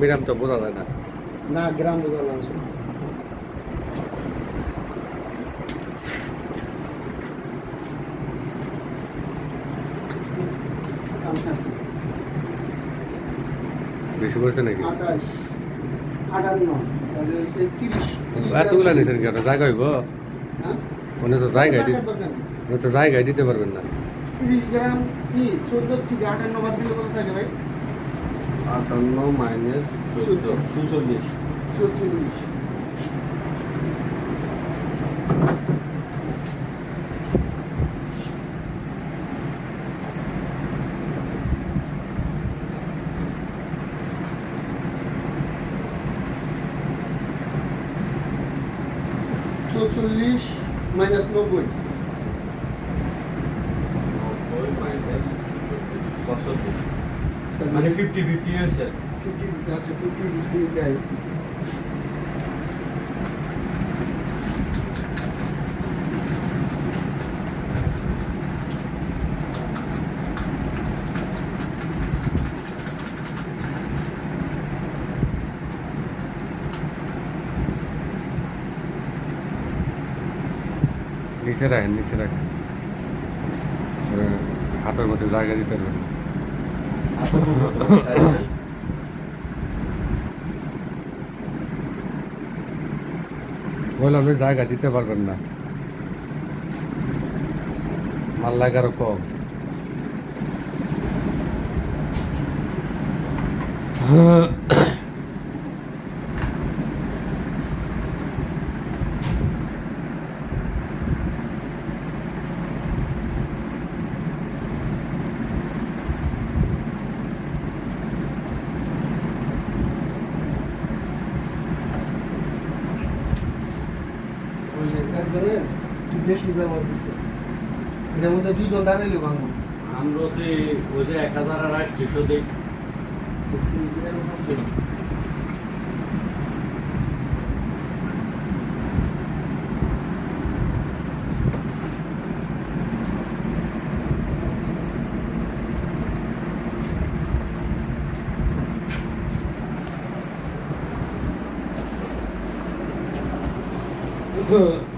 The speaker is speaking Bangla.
মিরাম তো বোঝা যায় না। না গ্রাম বোঝা যায় না। বেশি বলছে নাকি? 28 58 তাহলে হচ্ছে 30 এতগুলা নিছেন কেন? জায়গা হইব? হ্যাঁ উনি তো জায়গায় দিতে পারবেন না। 30 গ্রাম কি 14 থেকে 58 বাদ দিলে কত থাকে ভাই? 58 মাইনাস 14 46 44 44 মাইনাস 90 মাইনাস 46 মানে 50-50 হয়েছে। 50 আছে 50 দেয়। নিচে রাখেন হাতের মধ্যে জায়গা দিতে পারবেন না। বললাম যে জায়গা দিতে পারবেন না, মাল লাগারও কম। একজনে একটু বেশি ব্যবহার করছে, এটার মধ্যে দুজন দাঁড়াইলে ভাঙবো। আমরা তো ওই যে 1000 আর 800 দিই। Huh.